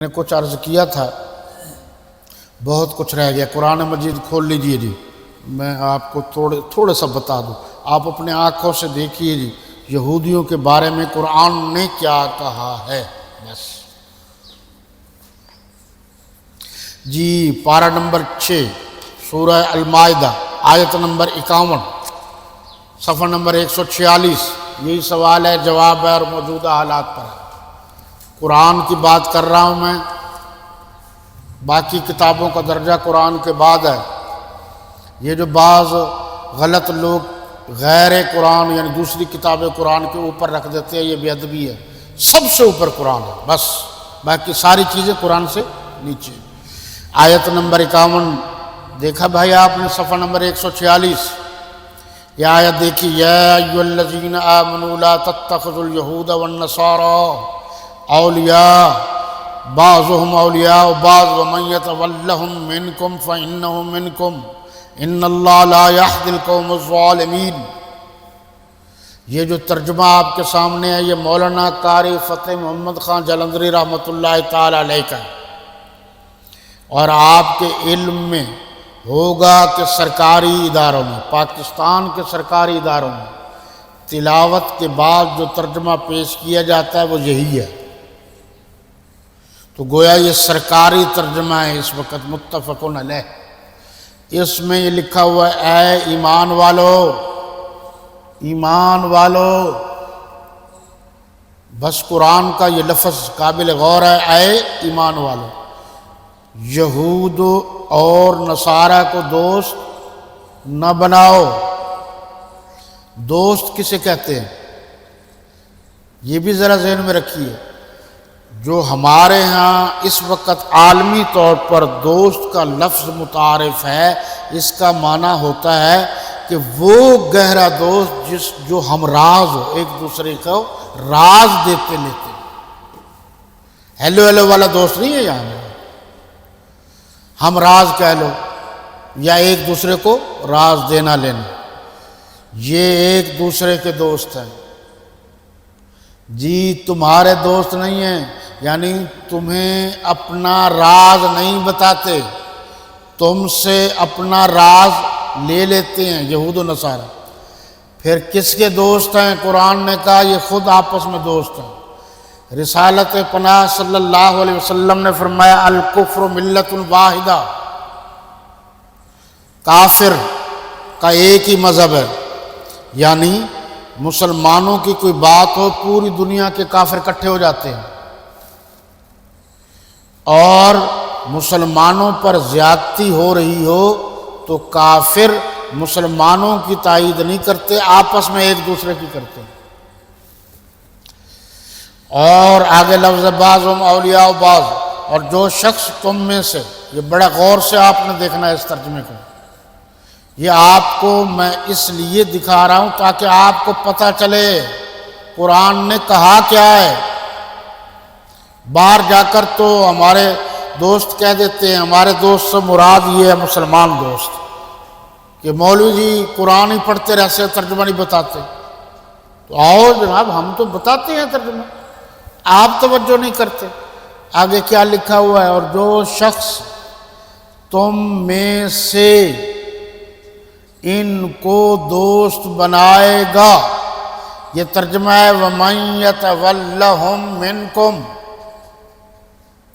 نے کچھ عرض کیا تھا، بہت کچھ رہ گیا۔ قرآن مجید کھول لیجئے جی، میں آپ کو تھوڑا سا بتا دوں، آپ اپنے آنکھوں سے دیکھیے جی یہودیوں کے بارے میں قرآن نے کیا کہا ہے۔ بس جی، پارہ نمبر 6 سورہ المائدہ آیت نمبر 51 صفحہ نمبر 146، یہی سوال ہے، جواب ہے اور موجودہ حالات پر ہے۔ قرآن کی بات کر رہا ہوں میں، باقی کتابوں کا درجہ قرآن کے بعد ہے۔ یہ جو بعض غلط لوگ غیر قرآن یعنی دوسری کتابیں قرآن کے اوپر رکھ دیتے ہیں، یہ بے ادبی ہے۔ سب سے اوپر قرآن ہے، بس باقی ساری چیزیں قرآن سے نیچے۔ آیت نمبر 51 دیکھا بھائی آپ نے، صفحہ نمبر 146، یہ آیت دیکھی، یا ایھا الذین آمنوا لا تتخذوا اليہود والنصارى اولیاء بعضهم اولیاء بعض ومن یتولہم منکم فانہ منکم ان اللہ لا یہدی القوم الظالمین۔ یہ جو ترجمہ آپ کے سامنے ہے، یہ مولانا قاری فتح محمد خان جلندری رحمۃ اللہ تعالی علیہ کا ہے، اور آپ کے علم میں ہوگا کہ سرکاری اداروں میں، پاکستان کے سرکاری اداروں میں تلاوت کے بعد جو ترجمہ پیش کیا جاتا ہے وہ یہی ہے۔ تو گویا یہ سرکاری ترجمہ ہے اس وقت، متفق علیہ۔ اس میں یہ لکھا ہوا ہے، اے ایمان والو، ایمان والو، بس قرآن کا یہ لفظ قابل غور ہے، اے ایمان والو، یہود اور نصارہ کو دوست نہ بناؤ۔ دوست کسے کہتے ہیں یہ بھی ذرا ذہن میں رکھیے۔ جو ہمارے ہاں اس وقت عالمی طور پر دوست کا لفظ متعارف ہے، اس کا معنی ہوتا ہے کہ وہ گہرا دوست جو ہم راز ہو، ایک دوسرے کو راز دیتے لیتے۔ ہیلو ہیلو والا دوست نہیں ہے یہاں، ہم راز کہہ لو، یا ایک دوسرے کو راز دینا لینا، یہ ایک دوسرے کے دوست ہیں۔ جی تمہارے دوست نہیں ہیں، یعنی تمہیں اپنا راز نہیں بتاتے، تم سے اپنا راز لے لیتے ہیں یہود و نصارہ۔ پھر کس کے دوست ہیں؟ قرآن نے کہا یہ خود آپس میں دوست ہیں۔ رسالت پناہ صلی اللہ علیہ وسلم نے فرمایا، الکفر ملت واحدہ، کافر کا ایک ہی مذہب ہے، یعنی مسلمانوں کی کوئی بات ہو پوری دنیا کے کافر اکٹھے ہو جاتے ہیں، اور مسلمانوں پر زیادتی ہو رہی ہو تو کافر مسلمانوں کی تائید نہیں کرتے، آپس میں ایک دوسرے کی کرتے ہیں۔ اور آگے لفظ بعضهم اولیاء بعض، اور جو شخص تم میں سے، یہ بڑا غور سے آپ نے دیکھنا ہے اس ترجمے کو، یہ آپ کو میں اس لیے دکھا رہا ہوں تاکہ آپ کو پتہ چلے قرآن نے کہا کیا ہے۔ باہر جا کر تو ہمارے دوست کہہ دیتے ہیں، ہمارے دوست سے مراد یہ ہے مسلمان دوست، کہ مولوی جی قرآن ہی پڑھتے رہتے، ترجمہ نہیں بتاتے۔ تو آؤ جناب، ہم تو بتاتے ہیں ترجمہ، آپ توجہ نہیں کرتے۔ آگے کیا لکھا ہوا ہے، اور جو شخص تم میں سے ان کو دوست بنائے گا، یہ ترجمہ ہے وَمَن يَتَوَلَّهُم مِّنكُم۔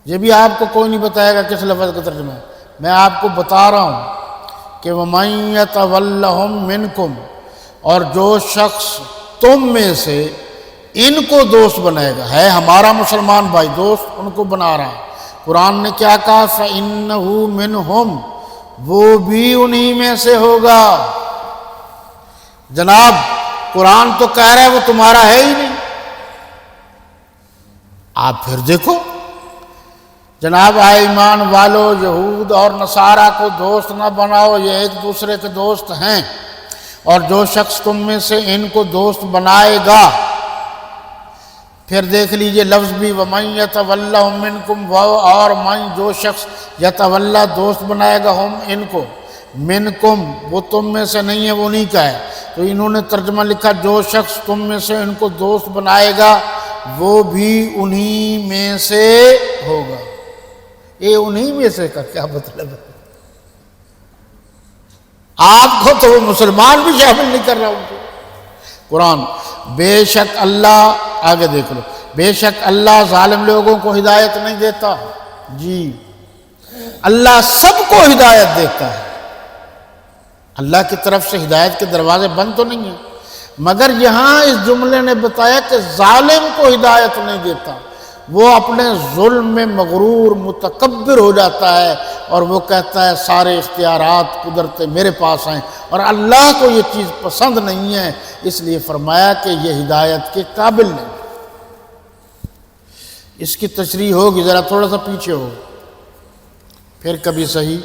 یہ بھی آپ کو کوئی نہیں بتائے گا کس لفظ کا ترجمہ ہے، میں آپ کو بتا رہا ہوں کہ وَمَن يَتَوَلَّهُم مِّنكُم، اور جو شخص تم میں سے ان کو دوست بنائے گا، ہے ہمارا مسلمان بھائی دوست، ان کو بنا رہا ہے۔ قرآن نے کیا کہا، فَإِنَّهُ مِنْهُمْ، وہ بھی انہی میں سے ہوگا۔ جناب قرآن تو کہہ رہا ہے وہ تمہارا ہے ہی نہیں، آپ پھر دیکھو جناب، اے ایمان والو، یہود اور نصارہ کو دوست نہ بناؤ، یہ ایک دوسرے کے دوست ہیں، اور جو شخص تم میں سے ان کو دوست بنائے گا، پھر دیکھ لیجئے لفظ بھی وَمَن يَتَوَلَّهُم مِّنكُم، اور من جو شخص یتولا دوست بنائے گا، ہم ان کو، منکم وہ تم میں سے نہیں ہے، وہ نہیں کا ہے۔ تو انہوں نے ترجمہ لکھا جو شخص تم میں سے ان کو دوست بنائے گا وہ بھی انہی میں سے ہوگا۔ یہ انہی میں سے کا کیا مطلب ہے؟ آپ کو تو وہ مسلمان بھی شامل نہیں کر رہا ان کو۔ قرآن بے شک اللہ، آگے دیکھ لو، بے شک اللہ ظالم لوگوں کو ہدایت نہیں دیتا، جی اللہ سب کو ہدایت دیتا ہے۔ اللہ کی طرف سے ہدایت کے دروازے بند تو نہیں ہیں، مگر یہاں اس جملے نے بتایا کہ ظالم کو ہدایت نہیں دیتا، وہ اپنے ظلم میں مغرور متکبر ہو جاتا ہے اور وہ کہتا ہے سارے اختیارات قدرتیں میرے پاس ہیں، اور اللہ کو یہ چیز پسند نہیں ہے، اس لیے فرمایا کہ یہ ہدایت کے قابل نہیں۔ اس کی تشریح ہوگی، ذرا تھوڑا سا پیچھے ہو پھر کبھی صحیح،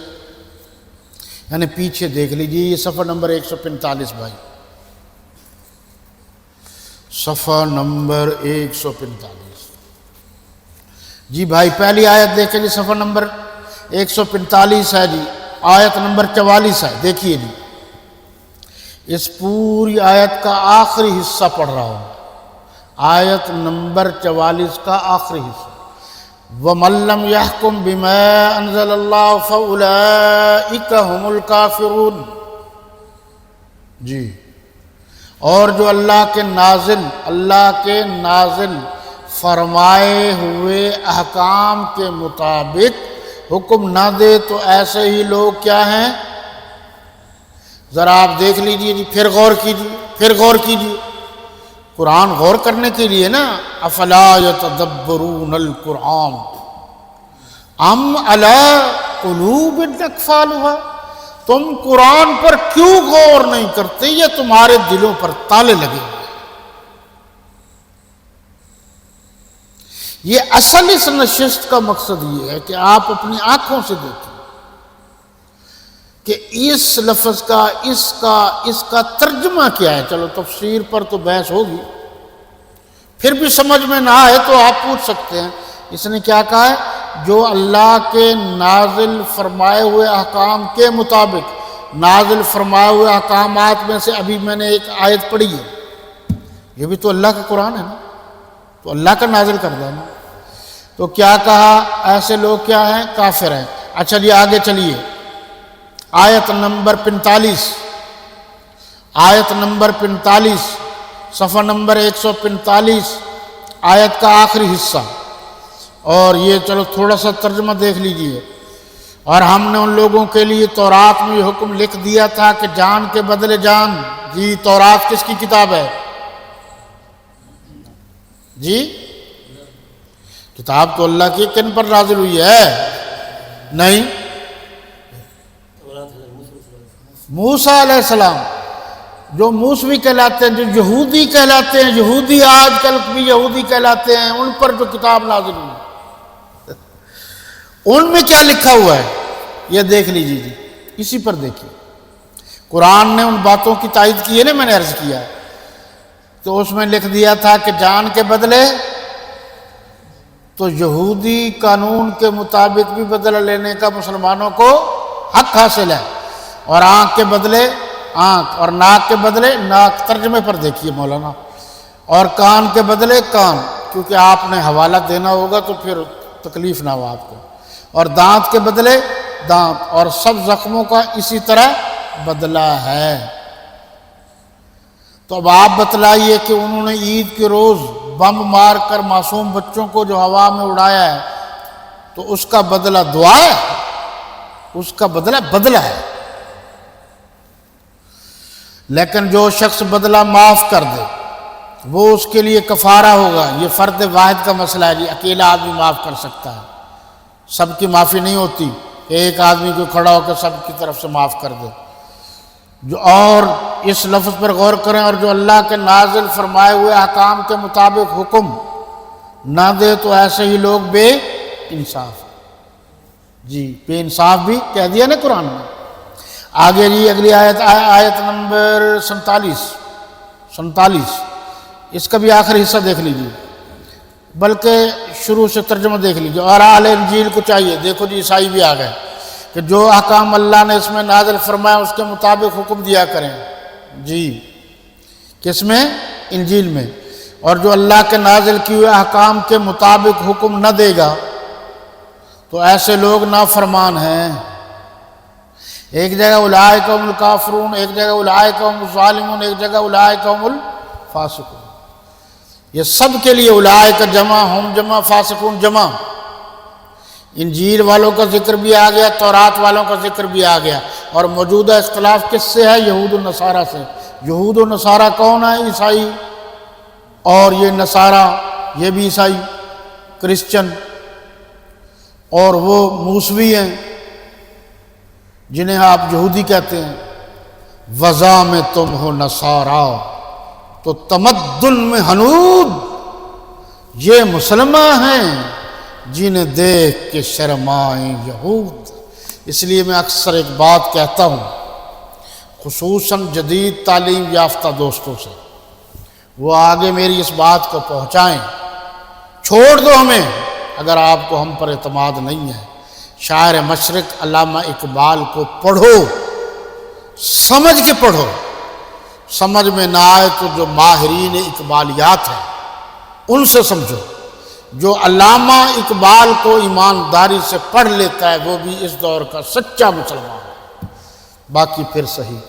یعنی پیچھے دیکھ لیجیے، یہ صفحہ نمبر 145 بھائی، صفحہ نمبر 145۔ جی بھائی پہلی آیت دیکھیں جی، صفحہ نمبر 145 ہے جی، آیت نمبر 44 ہے، دیکھیے جی، اس پوری آیت کا آخری حصہ پڑھ رہا ہوں، آیت نمبر 44 کا آخری حصہ، وَمَن لَّمْ يَحْكُم بِمَا أَنزَلَ اللَّهُ فَأُولَٰئِكَ هُمُ الْكَافِرُونَ۔ جی، اور جو اللہ کے نازل فرمائے ہوئے احکام کے مطابق حکم نہ دے تو ایسے ہی لوگ کیا ہیں؟ ذرا آپ دیکھ لیجئے جی، پھر غور کیجئے، قرآن غور کرنے کے لیے نا، افلا یتدبرون القرآن ام علی قلوب اقفالها، تم قرآن پر کیوں غور نہیں کرتے؟ یہ تمہارے دلوں پر تالے لگے ہوئے۔ یہ اصل اس نشست کا مقصد یہ ہے کہ آپ اپنی آنکھوں سے دیکھیں کہ اس لفظ کا اس کا ترجمہ کیا ہے۔ چلو تفسیر پر تو بحث ہوگی، پھر بھی سمجھ میں نہ آئے تو آپ پوچھ سکتے ہیں، اس نے کیا کہا ہے؟ جو اللہ کے نازل فرمائے ہوئے احکام کے مطابق، نازل فرمائے ہوئے احکامات میں سے ابھی میں نے ایک آیت پڑھی ہے، یہ بھی تو اللہ کا قرآن ہے نا، تو اللہ کا نازل کردہ ہے نا، تو کیا کہا؟ ایسے لوگ کیا ہیں؟ کافر ہیں۔ اچھا جی آگے چلیے، آیت نمبر 45، آیت نمبر 45، صفحہ نمبر 145، آیت کا آخری حصہ، اور یہ چلو تھوڑا سا ترجمہ دیکھ لیجئے۔ اور ہم نے ان لوگوں کے لیے تورات میں یہ حکم لکھ دیا تھا کہ جان کے بدلے جان۔ جی تورات کس کی کتاب ہے؟ جی کتاب تو اللہ کی، کن پر نازل ہوئی ہے؟ نہیں، موسیٰ علیہ السلام، جو موسوی کہلاتے ہیں، جو یہودی کہلاتے ہیں، یہودی آج کل بھی یہودی کہلاتے ہیں، ان پر جو کتاب نازل ہوئی، ان میں کیا لکھا ہوا ہے یہ دیکھ لیجیے جی، اسی پر دیکھیے۔ قرآن نے ان باتوں کی تائید کی ہے نا، میں نے عرض کیا، تو اس میں لکھ دیا تھا کہ جان کے بدلے، تو یہودی قانون کے مطابق بھی بدلہ لینے کا مسلمانوں کو حق حاصل ہے، اور آنکھ کے بدلے آنکھ، اور ناک کے بدلے ناک، ترجمے پر دیکھیے مولانا، اور کان کے بدلے کان، کیونکہ آپ نے حوالہ دینا ہوگا تو پھر تکلیف نہ ہو آپ کو، اور دانت کے بدلے دانت، اور سب زخموں کا اسی طرح بدلہ ہے۔ تو اب آپ بتلائیے کہ انہوں نے عید کے روز بم مار کر معصوم بچوں کو جو ہوا میں اڑایا ہے، تو اس کا بدلہ دعا ہے؟ اس کا بدلہ ہے۔ لیکن جو شخص بدلہ معاف کر دے وہ اس کے لیے کفارہ ہوگا۔ یہ فرد واحد کا مسئلہ ہے جی، اکیلا آدمی معاف کر سکتا ہے، سب کی معافی نہیں ہوتی کہ ایک آدمی کو کھڑا ہو کے سب کی طرف سے معاف کر دے۔ اور اس لفظ پر غور کریں، اور جو اللہ کے نازل فرمائے ہوئے احکام کے مطابق حکم نہ دے تو ایسے ہی لوگ بے انصاف۔ جی بے انصاف بھی کہہ دیا نا قرآن میں۔ آگے جی اگلی آیت نمبر 47، اس کا بھی آخری حصہ دیکھ لیجیے، بلکہ شروع سے ترجمہ دیکھ لیجیے۔ اور اہل انجیل کو چاہیے، دیکھو جی عیسائی بھی آ گئے، کہ جو احکام اللہ نے اس میں نازل فرمایا اس کے مطابق حکم دیا کریں۔ جی کس میں؟ انجیل میں۔ اور جو اللہ کے نازل کیے ہوئے احکام کے مطابق حکم نہ دے گا تو ایسے لوگ نافرمان ہیں. ایک جگہ اولئک هم الکافرون، ایک جگہ اولئک هم الظالمون، ایک جگہ اولئک هم الفاسقون. یہ سب کے لیے اولئک جمع، ہم جمع، فاسقون جمع. انجیل والوں کا ذکر بھی آ گیا، تورات والوں کا ذکر بھی آ گیا. اور موجودہ اختلاف کس سے ہے؟ یہود و نصارہ سے. یہود و نصارہ کون ہے؟ عیسائی. اور یہ نصارہ یہ بھی عیسائی کرسچن، اور وہ موسوی ہیں جنہیں آپ یہودی کہتے ہیں. وضع میں تم ہو نصارہ، تو تمدن میں ہنود یہ مسلمان ہیں جنہیں دیکھ کے شرمائیں یہود. اس لیے میں اکثر ایک بات کہتا ہوں، خصوصاً جدید تعلیم یافتہ دوستوں سے، وہ آگے میری اس بات کو پہنچائیں. چھوڑ دو ہمیں اگر آپ کو ہم پر اعتماد نہیں ہے. شاعر مشرق علامہ اقبال کو پڑھو، سمجھ کے پڑھو. سمجھ میں نہ آئے تو جو ماہرین اقبالیات ہیں ان سے سمجھو. جو علامہ اقبال کو ایمانداری سے پڑھ لیتا ہے وہ بھی اس دور کا سچا مسلمان ہے. باقی پھر صحیح.